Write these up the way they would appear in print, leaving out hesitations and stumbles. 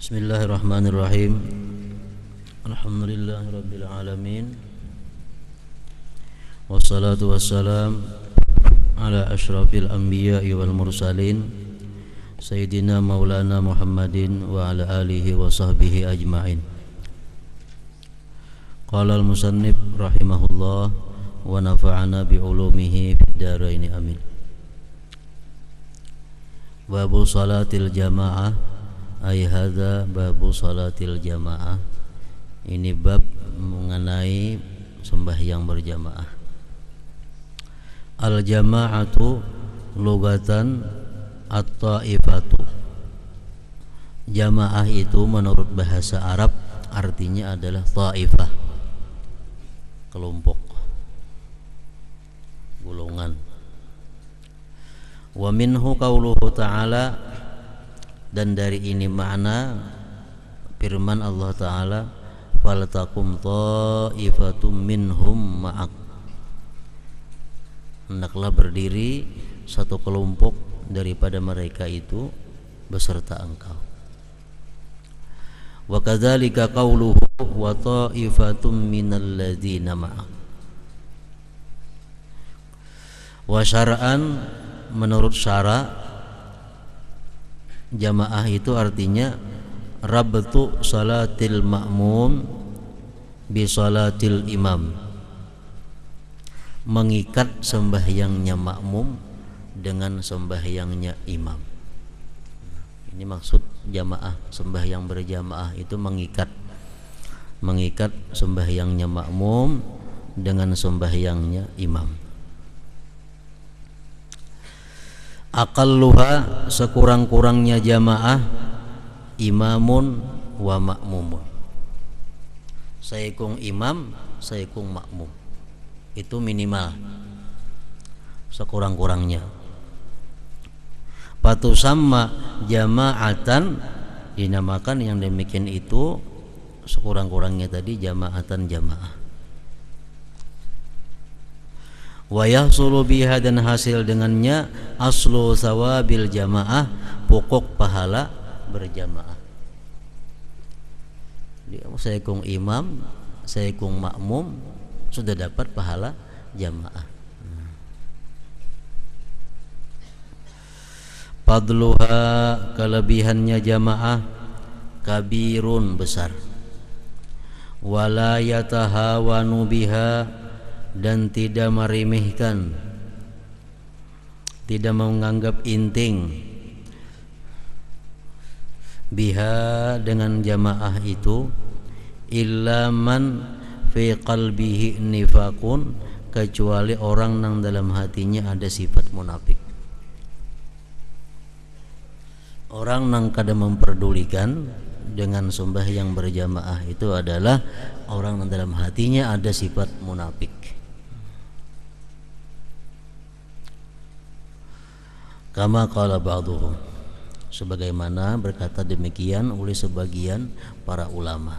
Bismillahirrahmanirrahim. Alhamdulillahirabbil alamin. Wassalatu wassalam ala asyrafil anbiya'i wal mursalin Sayyidina Maulana Muhammadin wa ala alihi wa sahbihi ajma'in. Qala al-musannif rahimahullah wa nafa'ana bi ulumihi fid dharain amin. Babu salatil jamaah ay hadza babu salatil jamaah. Ini bab mengenai sembahyang berjamaah. Al jamaatu lugatan at-taifatu. Jamaah itu menurut bahasa Arab artinya adalah taifah, kelompok, golongan. Wa minhu qauluhu ta'ala, dan dari ini makna firman Allah Ta'ala, faltakum ta'ifatum minhum ma'ak, hendaklah berdiri satu kelompok daripada mereka itu beserta engkau. Wa kadzalika qauluhu wa ta'ifatum minal ladzina ma'ak. Wa syar'an, menurut syara' jamaah itu artinya rabtu salatil ma'mum bi salatil imam, mengikat sembahyangnya makmum dengan sembahyangnya imam. Ini maksud jamaah, sembahyang berjamaah itu mengikat sembahyangnya makmum dengan sembahyangnya imam. Aqalluha, sekurang-kurangnya jamaah, imamun wa makmumun. Saikung imam, saikung makmum. Itu minimal, sekurang-kurangnya. Patusamma jama'atan, dinamakan yang demikian itu sekurang-kurangnya tadi jama'atan, jamaah. Wa yahsulu biha, dan hasil dengannya aslu sawabil jamaah, pokok pahala berjamaah. Saya kung imam, saya kung makmum, sudah dapat pahala jamaah. Fadluha, kelebihannya jamaah, kabirun, besar. Wala yatahawanu biha, dan tidak meremehkan, tidak menganggap inting, biha, dengan jamaah itu, illa man fi qalbihi nifaqun, kecuali orang yang dalam hatinya ada sifat munafik. Orang yang kada memperdulikan dengan sembahyang berjamaah itu adalah orang yang dalam hatinya ada sifat munafik. Kama qala ba'dhum, sebagaimana berkata demikian oleh sebagian para ulama.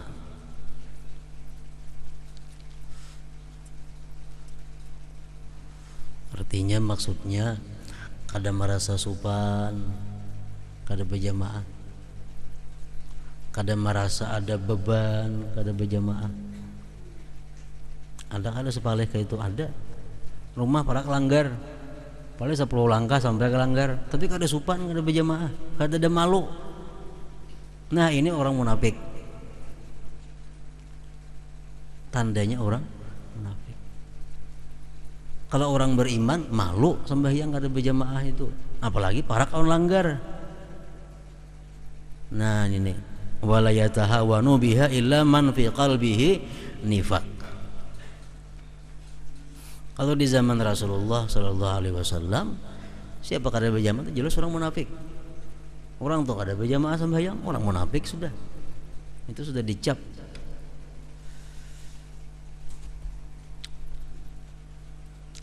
Artinya maksudnya kada merasa supan kada berjamaah, kada merasa ada beban kada berjamaah. Ada sepaleh kayak itu, ada rumah para kelanggar paling 10 langkah sampai kelanggar, tapi kada supan kada berjamaah, kada ada malu. Nah ini orang munafik, tandanya orang munafik. Kalau orang beriman malu sembahyang kada berjamaah itu, apalagi para kaum langgar. Nah ini wala yatahawanu biha illa man fi qalbihi nifaq. Kalau di zaman Rasulullah sallallahu alaihi wasallam, siapa kada berjamaah itu jelas orang munafik. Orang tuh kada berjamaah sembahyang, orang munafik sudah. Itu sudah dicap.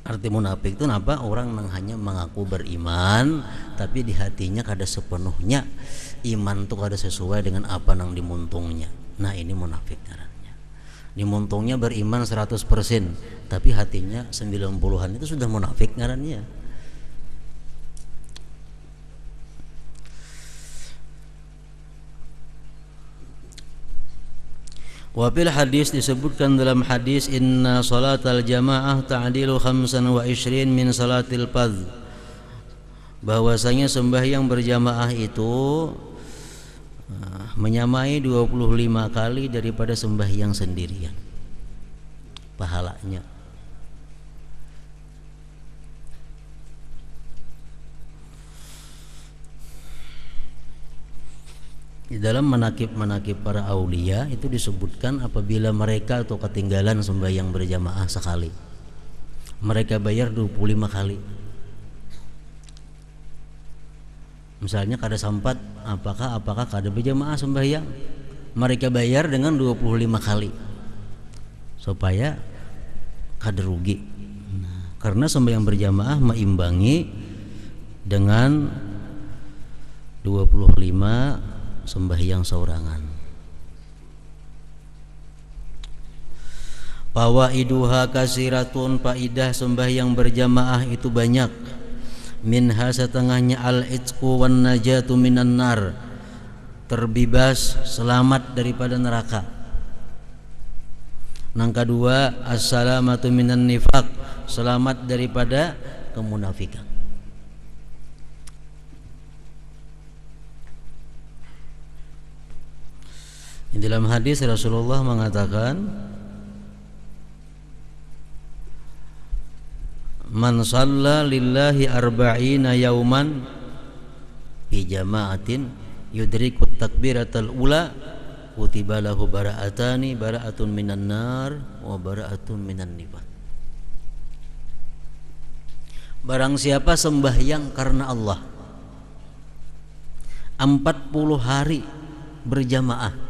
Arti munafik itu apa? Orang yang hanya mengaku beriman tapi di hatinya kada sepenuhnya iman tuh kada sesuai dengan apa yang dimuntungnya. Nah ini munafik ngarannya. Dimuntungnya beriman 100%, tapi hatinya 90-an, itu sudah munafik ngarannya. Wa fil hadis, disebutkan dalam hadis, inna salatal jamaah ta'dilu 25 min salatil fadh, bahwasanya sembahyang berjamaah itu menyamai 25 kali daripada sembahyang sendirian pahalanya. Di dalam manakib para aulia itu disebutkan apabila mereka atau ketinggalan sembahyang berjamaah sekali, mereka bayar 25 kali. Misalnya kada sampat apakah kada berjamaah sembahyang, mereka bayar dengan 25 kali supaya kada rugi. Karena sembahyang berjamaah meimbangi dengan 25 sembahyang saurangan. Fawaiduha kasiratun, faidah sembahyang berjamaah itu banyak. Minha, setengahnya al-itqu wan najatu minan nar, terbebas, selamat daripada neraka. Yang kedua, as-salamatu minan nifaq, selamat daripada kemunafikan. Di dalam hadis Rasulullah mengatakan, man shalla lillahi arba'ina yauman fi jama'atin yudrikut takbiratal ula kutiba lahu bara'atani, bara'atun minan nar wa bara'atun minan nifaq. Barang siapa sembahyang karena Allah 40 hari berjamaah,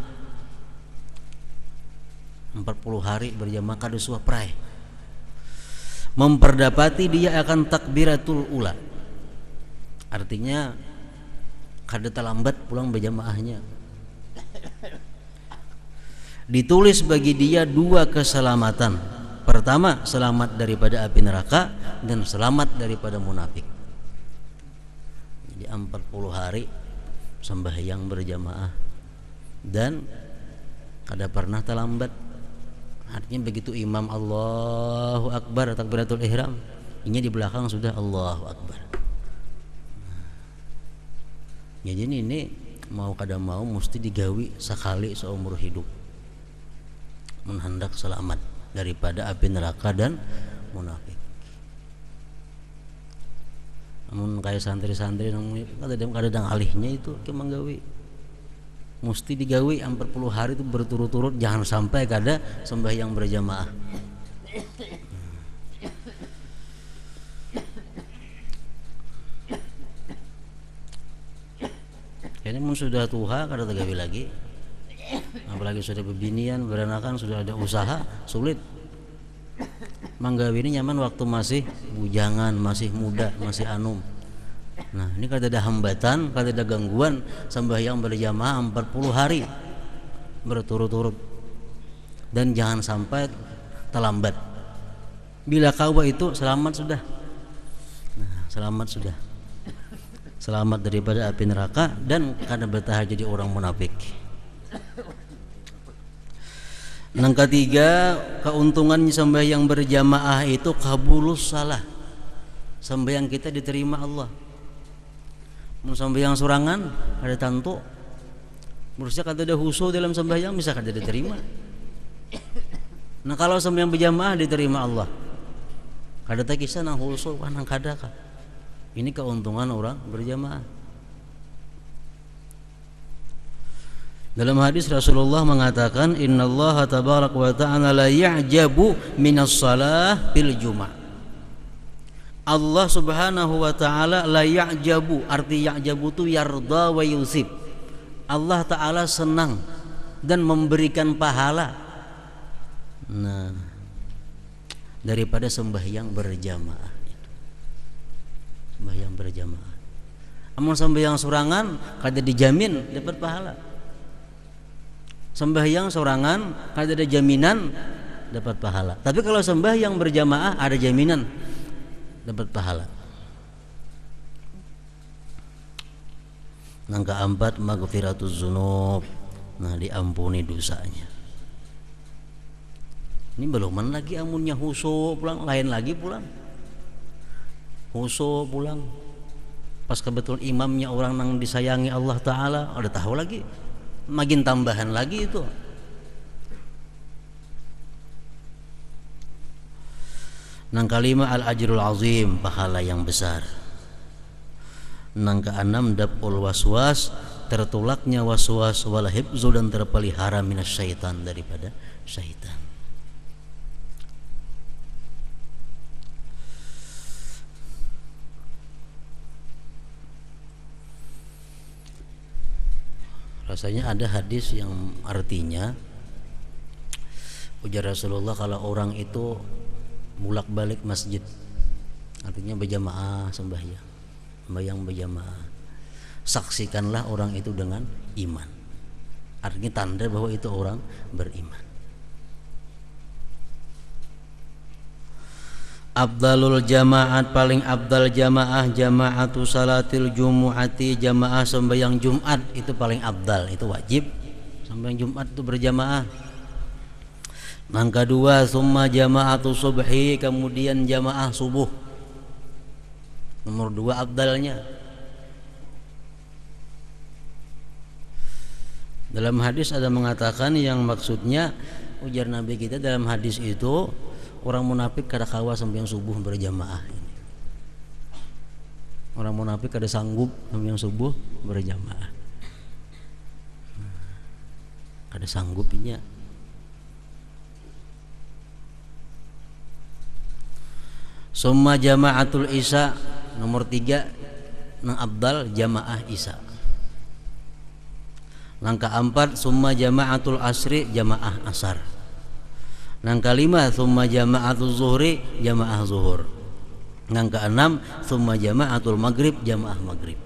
40 hari berjamaah kada suah prai, memperdapati dia akan takbiratul ula, artinya kada terlambat pulang berjamaahnya. Ditulis bagi dia 2 keselamatan. Pertama, selamat daripada api neraka, dan selamat daripada munafik. Jadi 40 hari sembahyang berjamaah dan kada pernah terlambat. Artinya begitu imam Allahu Akbar takbiratul ihram, ini di belakang sudah Allahu Akbar. Jadi ini mau kada mau mesti digawi sekali seumur hidup, menghendak selamat daripada api neraka dan munafik. Namun kayak santri-santri kada ada alihnya itu cuma gawi, mesti digawi 40 hari itu berturut-turut, jangan sampai kada sembahyang berjamaah. Ini pun sudah tua kada tergawi lagi, apalagi sudah bebinian beranakan, sudah ada usaha, sulit. Manggawi ini nyaman waktu masih bujangan, masih muda, masih anum. Nah ini kada ada hambatan, kada ada gangguan, sembahyang berjamaah 40 hari berturut-turut, dan jangan sampai terlambat. Bila kawa itu selamat sudah, nah, selamat sudah, selamat daripada api neraka dan kada bertahap jadi orang munafik. Yang ketiga, keuntungannya sembahyang berjamaah itu kabulus salah, sembahyang kita diterima Allah. Sembahyang surangan ada tantu, menurutnya kada ada husu dalam sembahyang, bisa kada diterima. Nah kalau sembahyang berjamaah diterima Allah, kada tak kisah nang husu nang kada kah. Ini keuntungan orang berjamaah. Dalam hadis Rasulullah mengatakan, innallaha tabaraka wa ta'ala la ya'jabu minas salah fil jum'ah. Allah subhanahu wa ta'ala la ya'jabu, arti ya'jabu itu yarda wa yusib. Allah ta'ala senang dan memberikan pahala, nah, daripada sembahyang berjamaah. Sembahyang berjamaah. Amun sembahyang surangan kada dijamin dapat pahala. Sembahyang sorangan kada ada jaminan dapat pahala. Tapi kalau sembahyang berjamaah ada jaminan dapat pahala. Yang keempat, maghfiratuz dzunub, nah diampuni dosanya. Ini beluman lagi amunnya husu pulang, lain lagi pulang. Husu pulang. Pas kebetulan imamnya orang yang disayangi Allah Ta'ala, udah tahu lagi. Makin tambahan lagi itu. Nang kalima al-ajrul azim, pahala yang besar. Nang keenam dapul waswas, tertolaknya waswas, wal hifzu, dan terpelihara minasyaitan, daripada syaitan. Rasanya ada hadis yang artinya, ujar Rasulullah, kalau orang itu bolak-balik masjid, artinya berjamaah sembahyang berjamaah, saksikanlah orang itu dengan iman. Artinya tanda bahwa itu orang beriman. Abdalul jamaat, paling abdal jamaah, jamaatu salatil jumu'ati, jamaah sembahyang Jumat itu paling abdal, itu wajib. Sembahyang Jumat itu berjamaah. Yang kedua, summa jamaatu subhi, kemudian jamaah subuh. Nomor 2 abdalnya. Dalam hadis ada mengatakan yang maksudnya, ujar Nabi kita dalam hadis itu, orang munafik kada kawa sembahyang subuh berjamaah ini. Orang munafik kada sanggup sembahyang subuh berjamaah. Kada sanggupinya. Summa jamaatul isya, nomor 3 nang abdal jamaah isya. Langkah 4 summa jamaatul asri, jamaah asar. Nang kelima summa jama'atul zuhri, jamaah zuhur. Nang keenam summa jama'atul maghrib, jamaah maghrib.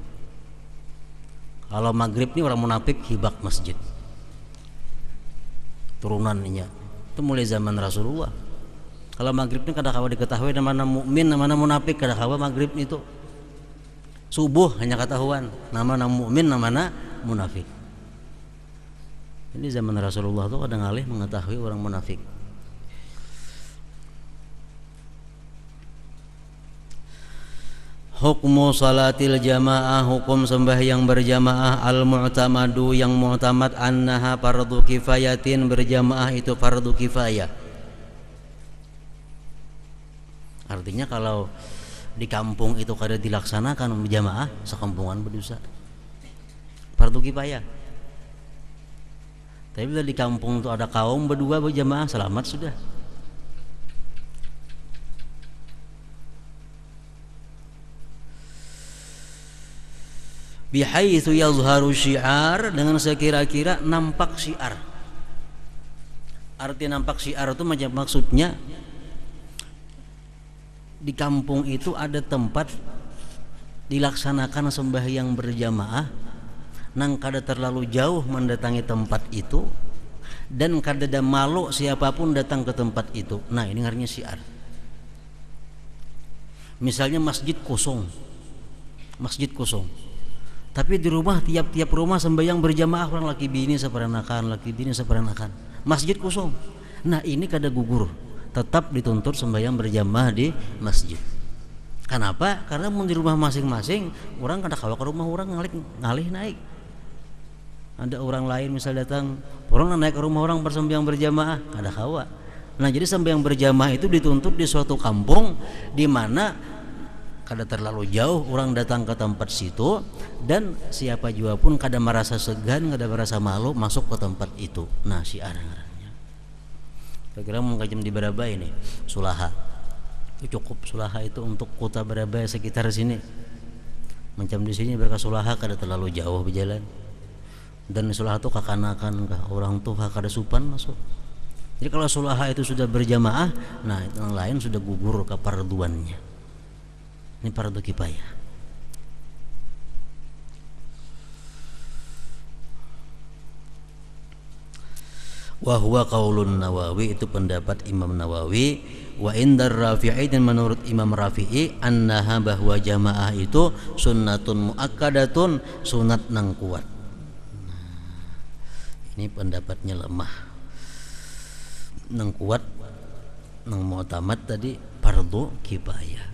Kalau maghrib ini orang munafik hibak masjid, turunannya itu mulai zaman Rasulullah. Kalau maghrib ini kada kawa diketahui mana mukmin mana munafik, kada kawa maghrib itu. Subuh hanya ketahuan nama mukmin mana munafik. Ini zaman Rasulullah tuh kadang alih mengetahui orang munafik. Hukmu salatil jamaah, hukum sembahyang berjamaah, al-mu'tamadu, yang mu'tamad, annaha fardu kifayatin, berjamaah itu fardu kifayah. Artinya kalau di kampung itu kada dilaksanakan berjamaah, sekampungan berdosa. Fardu kifayah. Tapi bila di kampung itu ada kaum berdua berjamaah, selamat sudah. Bihaitsu yazharu syiar, dengan sekira-kira nampak syiar. Arti nampak syiar itu maksudnya di kampung itu ada tempat dilaksanakan sembahyang berjamaah, nang kada terlalu jauh mendatangi tempat itu, dan kada ada malu siapapun datang ke tempat itu. Nah, ini artinya syiar. Misalnya masjid kosong, tapi di rumah tiap-tiap rumah sembahyang berjamaah, orang laki bini seperanakan, masjid kosong. Nah, ini kada gugur, tetap dituntut sembahyang berjamaah di masjid. Kenapa? Karena mau di rumah masing-masing, orang kada kawa ke rumah orang ngalih naik. Ada orang lain misal datang, orang naik ke rumah orang bersembahyang berjamaah, kada kawa. Nah, jadi sembahyang berjamaah itu dituntut di suatu kampung di mana kada terlalu jauh orang datang ke tempat situ, dan siapa juga pun kada merasa segan, kada merasa malu masuk ke tempat itu. Nah, syiar ngarannya. Kira-kira mau kajem di Baraba ini, Sulaha. Itu cukup Sulaha itu untuk kota Baraba sekitar sini. Macam di sini berkah Sulaha kada terlalu jauh berjalan. Dan Sulaha itu kakanakan kah orang tua kada supan masuk. Jadi kalau Sulaha itu sudah berjamaah, nah itu yang lain sudah gugur keparduannya. Ini fardu kifayah. Wa huwa qaulun Nawawi, itu pendapat Imam Nawawi. Wa indar Rafi'i, dan menurut Imam Rafi'i, annaha, bahwa jamaah itu sunnatun muakkadatun, sunat nang kuat. Nah, ini pendapatnya lemah. Nang kuat Nang mu'tamad tadi fardu kifayah.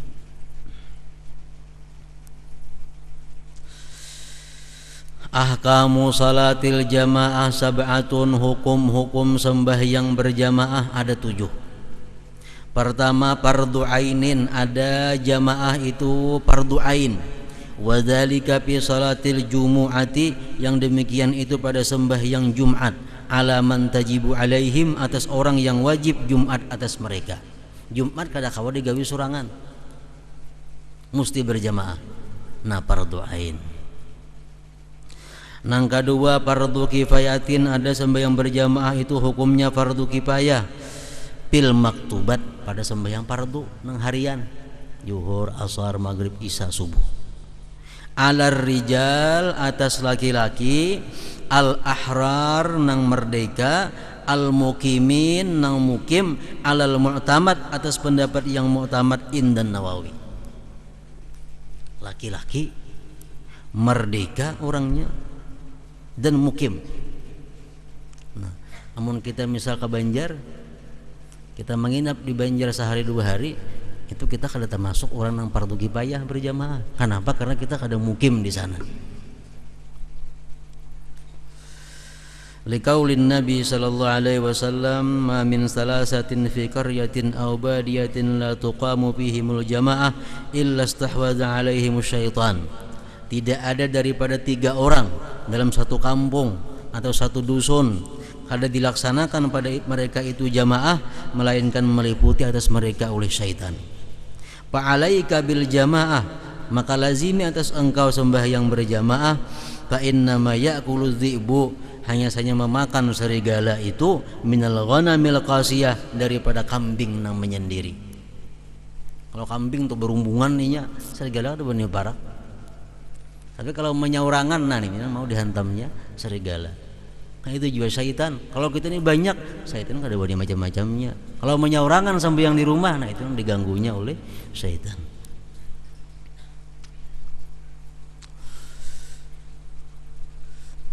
Ahkamu salatil jamaah sab'atun, hukum-hukum sembahyang berjamaah ada 7. Pertama, fardu ainin, ada jamaah itu fardu ain. Wa dzalika fi salatil jumu'ati, yang demikian itu pada sembahyang Jumat. Ala man tajibu alaihim, atas orang yang wajib Jumat atas mereka. Jumat kada kawa digawe surangan, mesti berjamaah. Nah, fardu ain. Nang kedua, fardu kifayatin, ada sembahyang berjamaah itu hukumnya fardu kifayah. Pil maktubat, pada sembahyang fardu nang harian, zuhur, asar, maghrib, isya, subuh. Alar rijal, atas laki-laki, al ahrar, nang merdeka, al mukimin, nang mukim, alal mu'tamad, atas pendapat yang mu'tamad indan Nawawi. Laki-laki merdeka orangnya dan mukim. Nah, namun kita misal ke Banjar, kita menginap di Banjar sehari 2 hari, itu kita kada termasuk orang yang fardu kifayah berjamaah. Kenapa? Karena kita kada mukim di sana. Liqaulin Nabi sallallahu alaihi wasallam, ma min salasatin fi qaryatin aw badiyatin la tuqamu fihimul jamaah illa istahwadha alaihimus syaitan. Tidak ada daripada 3 orang dalam satu kampung atau satu dusun kada dilaksanakan pada mereka itu jamaah, melainkan meliputi atas mereka oleh syaitan. Fa'alaika bil jamaah, maka lazimi atas engkau sembahyang berjamaah. Fa inna ma ya'kulu dhi'bu, hanya saja memakan serigala itu, minal ghanamil qasiyah, daripada kambing nang menyendiri. Kalau kambing tuh berumbungan ninya, serigala ada benih barak. Tapi kalau menyaurangan, nah ini mau dihantamnya serigala. Nah itu juga syaitan. Kalau kita ini banyak, syaitan kada ada macam-macamnya. Kalau menyaurangan sampai yang di rumah, nah itu yang diganggunya oleh syaitan.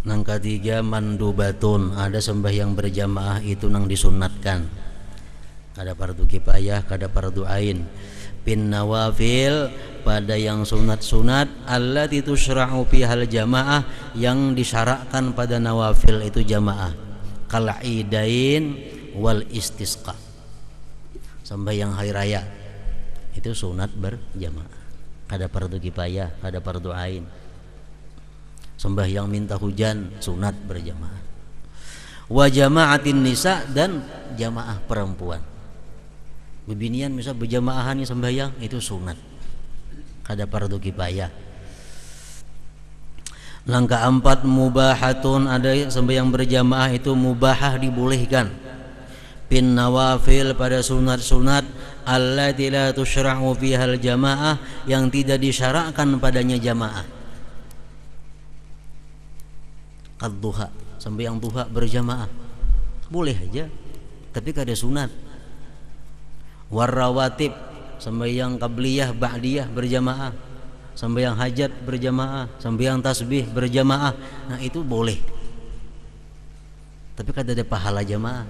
Nang ketiga, mandubatun, ada sembahyang berjamaah itu nang disunatkan. Kada fardu kifayah, kada fardu ain. Bin nawafil, pada yang sunat-sunat, allati tusyra'u fihal jamaah, yang disyarakkan pada nawafil itu jamaah. Kal idain wal istisqa, sembahyang hari raya itu sunat berjamaah, kada fardu kifayah, kada fardu ain. Sembahyang minta hujan sunat berjamaah. Wa jama'atin nisa, dan jamaah perempuan. Bebinian misal berjamaahan sembahyang itu sunat, kada fardu kifayah. Langkah 4, mubahatun, ada sembahyang berjamaah itu mubahah, dibolehkan. Bin nawafil, pada sunat-sunat, allati la tusyra'u fihal jamaah, yang tidak disyarakkan padanya jamaah. Qad-duha, sembahyang duha berjamaah boleh aja, tapi kada sunat. Warrawatib, sembahyang qabliyah ba'diyah berjamaah, sembahyang hajat berjamaah, sembahyang tasbih berjamaah, nah itu boleh. Tapi kada ada pahala jamaah,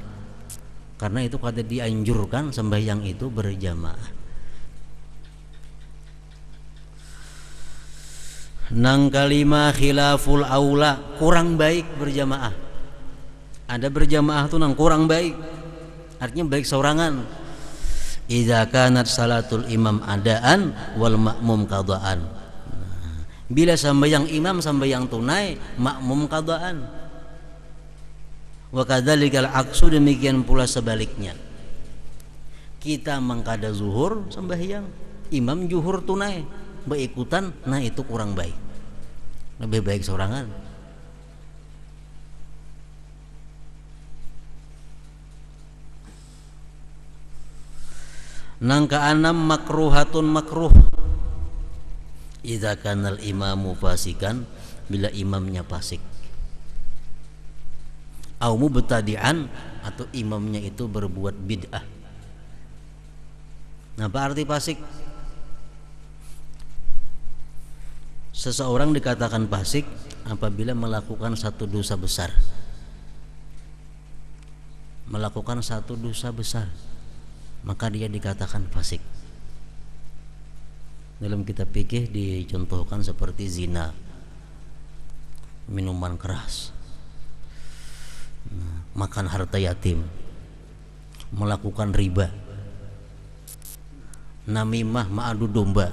karena itu kada dianjurkan sembahyang itu berjamaah. Nang kalima, khilaful aula, kurang baik berjamaah. Ada berjamaah tuh nang kurang baik, artinya baik seorangan. Idza kanat salatul imam adaan wal makmum qadaan. Bila sembahyang imam sembahyang tunai, makmum qadaan. Wa kadzalikal aqsu, demikian pula sebaliknya. Kita mengkada zuhur sembahyang, imam zuhur tunai, berikutan, nah itu kurang baik. Lebih baik seorangan. Nang keenam, makruhatun, makruh. Idza kanal imamu fasikan, bila imamnya fasik. Au mubtadi'an, atau imamnya itu berbuat bid'ah. Nah, apa arti fasik? Seseorang dikatakan fasik apabila melakukan satu dosa besar. Melakukan satu dosa besar. maka dia dikatakan fasik. Dalam kitab fikih dicontohkan seperti zina, minuman keras, makan harta yatim, melakukan riba, namimah, ma'adu domba,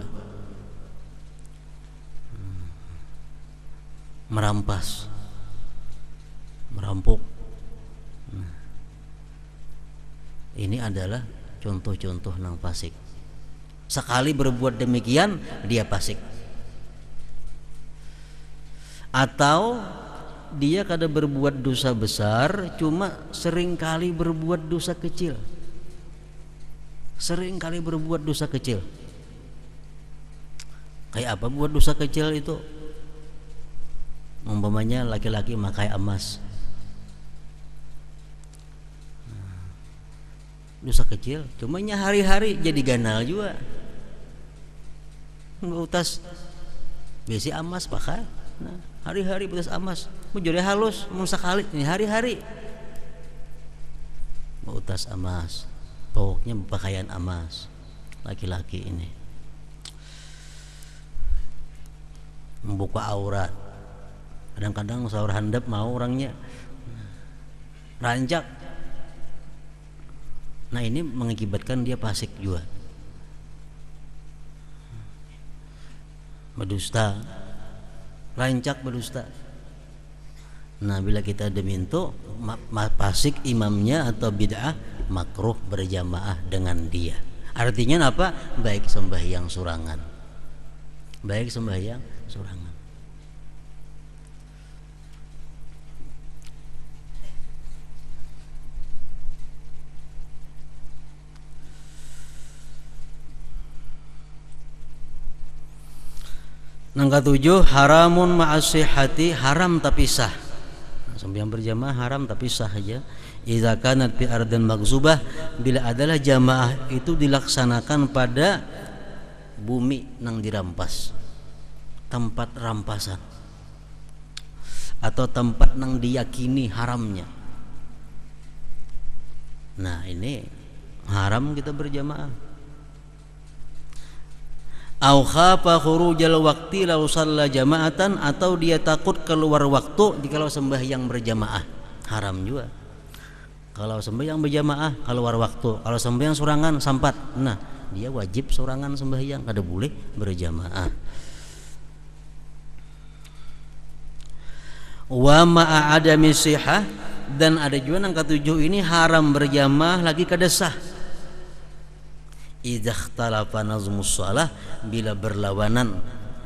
merampas, merampok. Ini adalah contoh-contoh nang fasik. Sekali berbuat demikian dia fasik. Atau dia kada berbuat dosa besar, cuma sering kali berbuat dosa kecil. Sering kali berbuat dosa kecil. Kayak apa buat dosa kecil itu? Umpamanya laki-laki makai emas. Dosa kecil, cuma hari-hari jadi ganal juga. Utas besi emas pakai. Nah, hari-hari putus emas, mau jadi halus, mau sekali ini hari-hari mau utas emas, pokoknya pakaian emas. Laki-laki ini membuka aurat, kadang-kadang sahur handap mau orangnya rancak. Nah ini mengakibatkan dia fasik juga. Berdusta, rancak berdusta. Nah bila kita deminto fasik imamnya atau bid'ah, makruh berjamaah dengan dia. Artinya apa? Baik sembahyang surangan, baik sembahyang surangan. Nangka 7, haramun ma'asihati, haram tapi sah. Sembahyang berjamaah haram tapi sah aja. Idza kanat fi ardin maghzubah, bila adalah jamaah itu dilaksanakan pada bumi nang dirampas, tempat rampasan, atau tempat nang diyakini haramnya. Nah ini haram kita berjamaah. Au khafa khurujal waqti law shalla jama'atan, atau dia takut keluar waktu jikalau sembahyang berjamaah, haram juga. Kalau sembahyang berjamaah keluar waktu, kalau sembahyang surangan sampat, nah dia wajib surangan sembahyang, kada boleh berjamaah. Wa ma'a adami sihah, dan ada juga yang ketujuh ini haram berjamaah lagi kada sah. Idza ikhtalafa nazmus shalah, bila berlawanan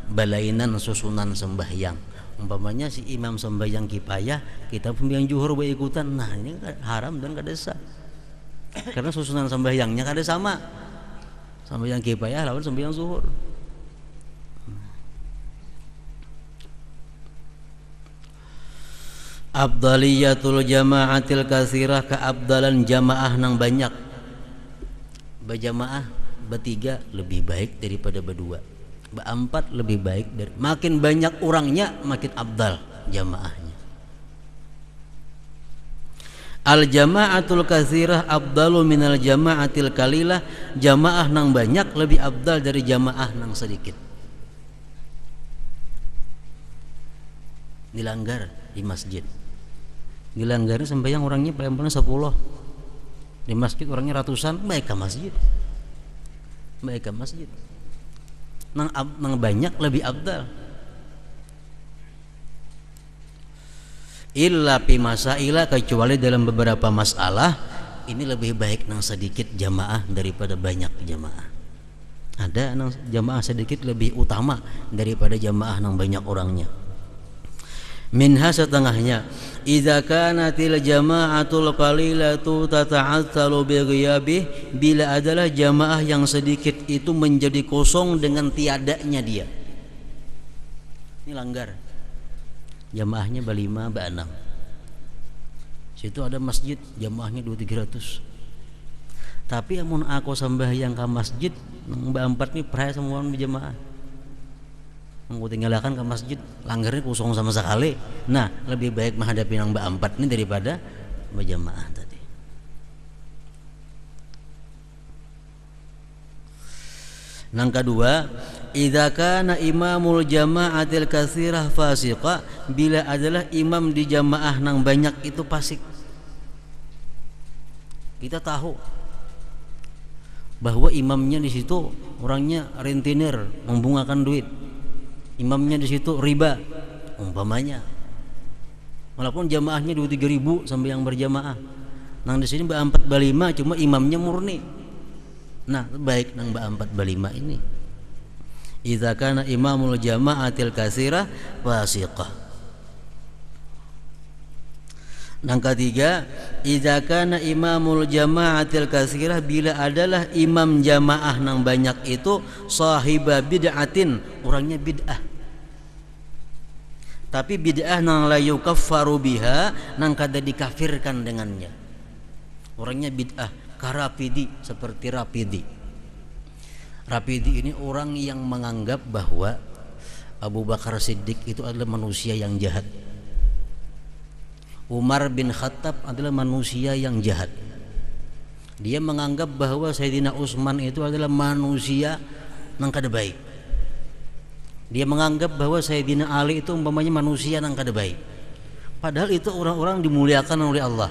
balainan susunan sembahyang. Umpamanya si imam sembahyang kifayah, kita sembahyang zuhur ikutan. Nah, ini haram dan kada sah. Karena susunan sembahyangnya kada sama. Sembahyang kifayah lawan sembahyang zuhur. Afdaliyatul jama'atil katsirah, keabdalan jamaah nang banyak. Berjamaah bertiga lebih baik daripada berdua, berempat lebih baik dari, makin banyak orangnya makin abdal jamaahnya. Al jama'atul katsirah afdalu minal jama'atil qalilah, jamaah nang banyak lebih abdal dari jamaah nang sedikit. Dilanggar di masjid, dilanggar sembahyang orangnya paling-paling 10, di masjid orangnya ratusan, baik ke masjid, baik ke masjid. Nang banyak lebih abdal. Illa fi masaila, kecuali dalam beberapa masalah ini lebih baik nang sedikit jamaah daripada banyak jamaah. Ada nang jamaah sedikit lebih utama daripada jamaah nang banyak orangnya. Minha, setengahnya, idza kanatil jama'atul qalilatu tata'attalu bi ghiyabih, bila adalah jamaah yang sedikit itu menjadi kosong dengan tiadanya dia. Ini langgar. Jamaahnya berlima, berenam. Situ ada masjid, jamaahnya 200-300. Tapi amun aku sembahyang ke masjid, berempat nih peraya semua berjamaah. Aku tinggalkan ke masjid, langgarnya kosong sama sekali. Nah, lebih baik menghadapi yang berempat ini daripada berjamaah tadi. Yang kedua, idza kana imamul jama'atil katsirah fasiqa, bila adalah imam di jamaah nang banyak itu fasik. Kita tahu bahwa imamnya di situ orangnya rentenir, membungakan duit. Imamnya di situ riba umpamanya. Walaupun jamaahnya 2-3 ribu sampai yang berjamaah. Nang di sini 4-5 cuma imamnya murni. Nah, baik nang 4-5 ini. Idza kana imamul jama'atil katsirah fasiqah. Yang ketiga, idza kana imamul jama'atil katsirah, bila adalah imam jamaah nang banyak itu sahiba bid'atin, orangnya bid'ah. Tapi bid'ah nang la yukaffaru biha, nang kada dikafirkan dengannya. Orangnya bid'ah, karapidi, seperti Rapidi. Rapidi ini orang yang menganggap bahwa Abu Bakar Siddiq itu adalah manusia yang jahat. Umar bin Khattab adalah manusia yang jahat. Dia menganggap bahwa Sayyidina Utsman itu adalah manusia yang kada baik. Dia menganggap bahwa Sayyidina Ali itu umpamanya manusia yang kada baik. Padahal itu orang-orang dimuliakan oleh Allah.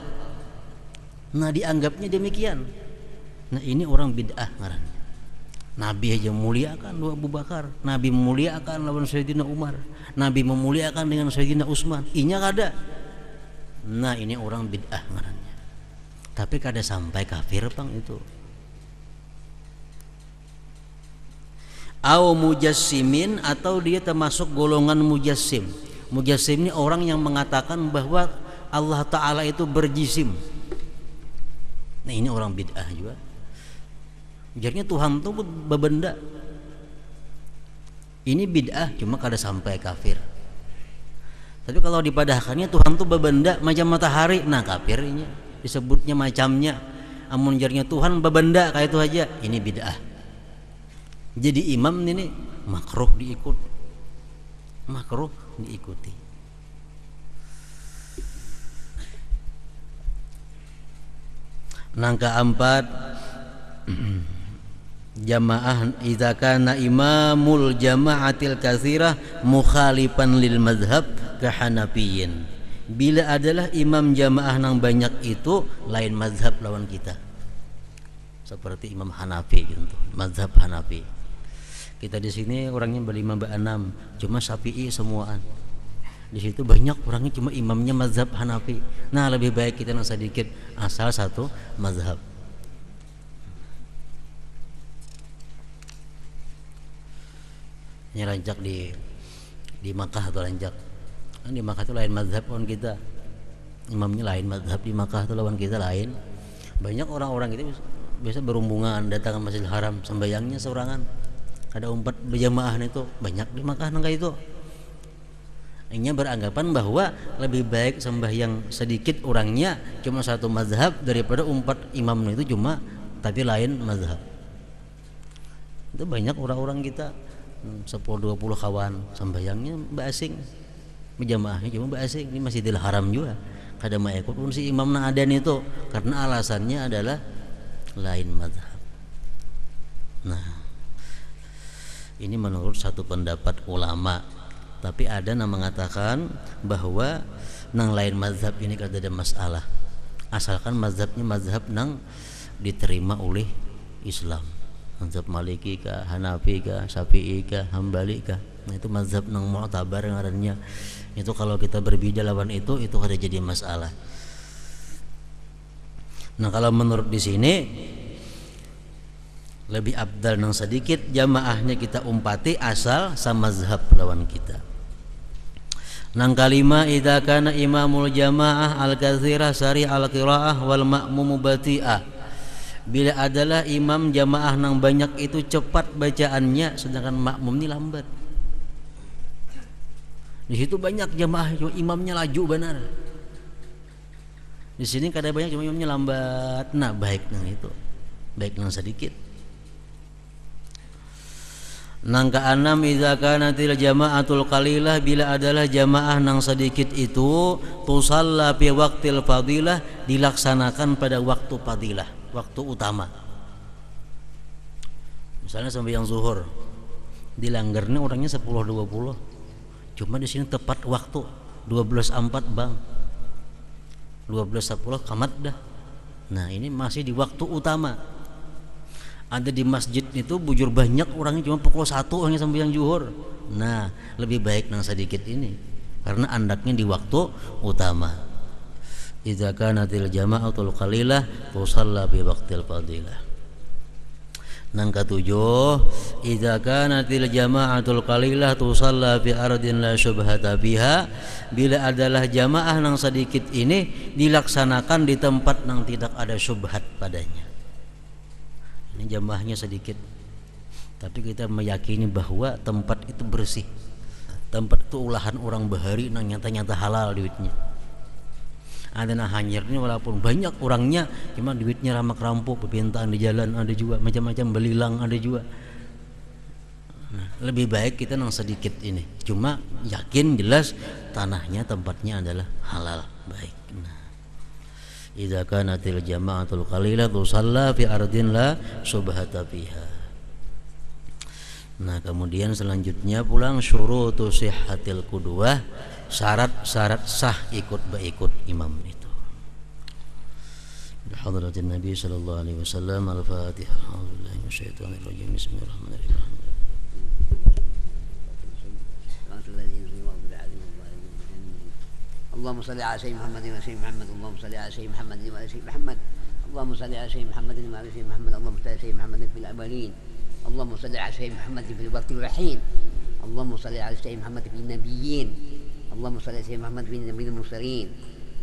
Nah, dianggapnya demikian. Nah, ini orang bid'ah ngarannya. Nabi aja memuliakan Abu Bakar, Nabi memuliakan lawan Sayyidina Umar, Nabi memuliakan dengan Sayyidina Utsman. Inya kada. Nah, ini orang bid'ah ngarannya. Tapi kada sampai kafir pang itu. Au mujassimin, atau dia termasuk golongan mujassim. Mujassim ini orang yang mengatakan bahwa Allah Ta'ala itu berjisim. Nah, ini orang bid'ah juga. Ujarnya Tuhan itu bebenda. Ini bid'ah, cuma kada sampai kafir. Tapi kalau dipadahkannya Tuhan itu bebenda macam matahari, nah kafir ini. Disebutnya macamnya. Amun ujarnya Tuhan bebenda kayak itu aja, ini bid'ah. Jadi imam ini makruh diikut. Makruh diikuti. Nang keempat, jamaah idza kana imamul jama'atil katsirah mukhalifan lil mazhab ka Hanafiyin, bila adalah imam jamaah nang banyak itu lain mazhab lawan kita, seperti Imam Hanafi gitu, mazhab Hanafi. Kita di sini orangnya berlima berenam, cuma Syafi'i semuaan. Di situ banyak orangnya cuma imamnya mazhab Hanafi. Nah, lebih baik kita nang sedikit asal satu mazhab. Ini rancak di Makkah atau rancak. Di Makkah itu lain mazhab lawan kita. Imamnya lain mazhab, di Makkah itu lawan kita lain. Banyak orang-orang itu biasa berhubungan datang ke Masjidil Haram, sembayangnya seorangan. Ada umpat berjamaah itu banyak di Makkah nangka itu. Ini beranggapan bahwa lebih baik sembahyang sedikit orangnya cuma satu mazhab daripada umpat imam itu cuma tapi lain mazhab. Itu banyak orang-orang kita 10-20 kawan sembahyangnya basing, berjamaahnya cuma basing. Ini Masjidil Haram juga kada mau ikut pun si imam na adan itu karena alasannya adalah lain mazhab. Nah, ini menurut satu pendapat ulama. Tapi ada yang mengatakan bahwa nang lain mazhab ini kada ada masalah, asalkan mazhabnya mazhab nang diterima oleh Islam. Mazhab Maliki kah, Hanafi kah, Syafi'i kah, Hambali kah. Nah, itu mazhab nang mu'tabar ngarannya. Itu kalau kita berbeda lawan itu kada jadi masalah. Nah, kalau menurut di sini lebih abdal nang sedikit jamaahnya kita umpati asal sama mazhab lawan kita. Nang kalima, idza kana imamul jamaah al-katsirah sari al-qiraah wal ma'mum bati'ah, bila adalah imam jamaah nang banyak itu cepat bacaannya sedangkan makmum ini lambat. Di situ banyak jamaah cuma imamnya laju benar. Di sini kada banyak cuma imamnya lambat. Nah, baik nang itu. Baik nang sedikit. Nang keenam, idza kanatil jama'atul qalilah, bila adalah jamaah nang sedikit itu tusalla fi waqtil fadilah, dilaksanakan pada waktu fadilah, waktu utama. Misalnya sembahyang zuhur, dilanggarnya orangnya 10.20, cuma di sini tepat waktu 12.04 bang, 12.10 kamat dah. Nah ini masih di waktu utama. Ada di masjid itu bujur banyak orangnya, cuma pukul 1 orangnya sembahyang zuhur. Nah lebih baik nang sedikit ini, karena andaknya di waktu utama. Idza kanatil jama'atul qalilah tusalla bi waqtil fadilah. Nang ketujuh, idza kanatil jama'atul qalilah tusalla fi ardin la syubhata biha. Bila adalah jamaah nang sedikit ini dilaksanakan di tempat nang tidak ada syubhat padanya. Ini jamaahnya sedikit, tapi kita meyakini bahwa tempat itu bersih, tempat itu ulahan orang bahari nang nyata-nyata halal duitnya. Ada nah hanyirnya walaupun banyak orangnya, cuma duitnya ramak rampuk, perpintaan di jalan ada juga, macam-macam belilang ada juga. Nah, lebih baik kita nang sedikit ini, cuma yakin jelas tanahnya tempatnya adalah halal baik. Nah, idza kanatil jama'atul qalilah tusalla fi ardin la subhata fiha. Nah kemudian selanjutnya pulang syurutu sihhatil qudwah, syarat-syarat sah ikut imam itu. Hadratin Nabi sallallahu alaihi wasallam. Al-Fatihah. A'udzubillahi minasyaitonir rajim. Bismillahirrahmanirrahim. اللهم صل على سيدنا محمد وعلى سيدنا محمد. اللهم صل على سيدنا محمد وعلى سيدنا محمد. اللهم صل على سيدنا محمد وعلى سيدنا محمد. اللهم صل على سيدنا محمد في الأولين. اللهم صل على سيدنا محمد في الوقت الرحيم. اللهم صل على سيدنا محمد في النبيين. اللهم صل على سيدنا محمد في النبي المرسلين.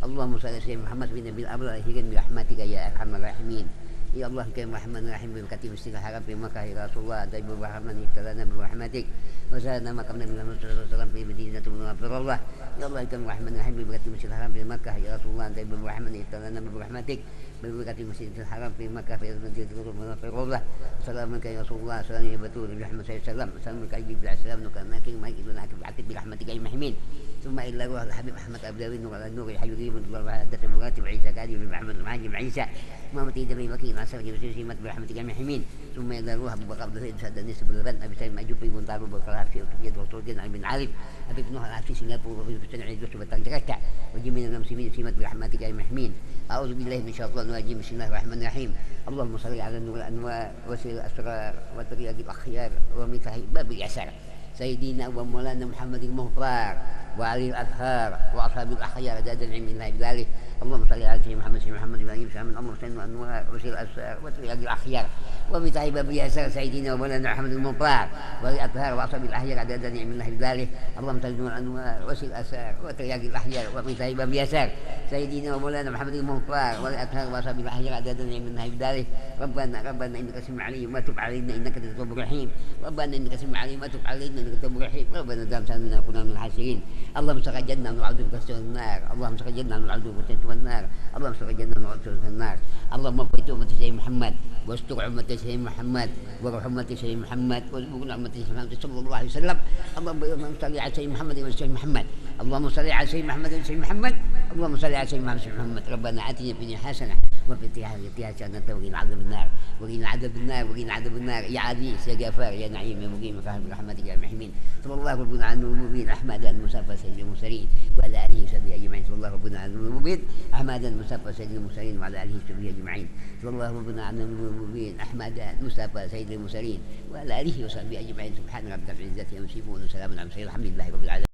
اللهم صل على سيدنا محمد في النبي الأبرار برحمتك يا أرحم الراحمين. يا الله كريم الرحمن الرحيم ببركة مسجد الحرام في مكة يا رسول الله طيب الرحمن ابتلانا برحمتك وزادنا ما قبل من الرسول صلى الله عليه وسلم في مدينة منورة الله. يا الله كريم الرحمن الرحيم ببركة مسجد الحرام في مكة يا رسول الله طيب الرحمن ابتلانا برحمتك ببركة مسجد الحرام في مكة في مدينة منورة الله. سلام عليك يا رسول الله سلام يا بتول برحمة الله سلام عليك أيدي بالسلام نكرمك ما يجدون عك بعتك برحمتك أي محمين. ثم إلا روح الحبيب أحمد أبداوي نور على النور الحي القيوم الله وعدة مراتب عيسى كادي بمحمد المعاجم عيسى ما متيد من وكيل عسى جبسي سيمت برحمتك يا محمين. ثم إلا روح أبو بكر بن سعد النسب بالغد أبي سليم أجوبي ونطار بكر في أوتوبيا دكتور جن علي بن عارف أبي نوح في سنغافورة وفي سنة عيد وسط بترجعت وجميع المسلمين سيمت برحمتك يا محمين. أعوذ بالله من الشيطان الرجيم. بسم الله الرحمن الرحيم. اللهم صل على النور الأنوار وسير الأسرار وطريق الأخيار ومفتاح باب اليسار سيدنا ومولانا محمد المختار وعلي الأطهار وأصحاب الأخيار عدد العلم الله بذلك. اللهم صل على سيدنا محمد سيدنا محمد وعلى محمد. اللهم صل على الأنوار وسير الأسرار وطريق الأخيار ومفتاح باب اليسار سيدنا ومولانا محمد المختار وعلي الأطهار وأصحاب الأخيار عدد العلم الله بذلك. اللهم صل على الأنوار وسير الأسرار وطريق الأخيار ومفتاح باب اليسار سيدنا ومولانا محمد المختار وعلي الأطهار وأصحاب الأخيار عدد العلم الله بذلك. ربنا إنك سميع عليم وتب علينا إنك أنت التواب الرحيم. ربنا إنك سميع عليم وتب علينا إنك التواب الرحيم. ربنا دام سلمنا كنا من الحاسرين. اللهم سجدنا ونعوذ بك من النار. اللهم سجدنا ونعوذ بك من النار. اللهم سجدنا ونعوذ بك من النار. اللهم اغفر أمة سيدنا محمد واستر أمة سيدنا محمد وارحم أمة سيدنا محمد وارزقنا أمة سيدنا محمد صلى الله عليه وسلم. اللهم صل على سيدنا محمد وعلى سيدنا محمد. اللهم صل على سيدنا محمد وعلى سيدنا محمد. اللهم صل على سيدنا محمد. ربنا آتنا في الدنيا حسنة وفي الآخرة حسنة وقنا عذاب النار وقنا عذاب النار وقنا عذاب النار يا عزيز يا غفار يا نعيم يا مقيم فهم برحمتك يا محمين. صلى الله ربنا على النور المبين أحمد المصطفى سيد المرسلين وعلى آله وصحبه أجمعين. صلى الله ربنا على النور المبين أحمد المصطفى سيد المرسلين وعلى آله وصحبه أجمعين. صلى الله ربنا على النور المبين أحمد المصطفى سيد المرسلين وعلى آله وصحبه أجمعين. سبحان ربك رب العزة عما يصفون وسلام على المرسلين الحمد لله رب العالمين.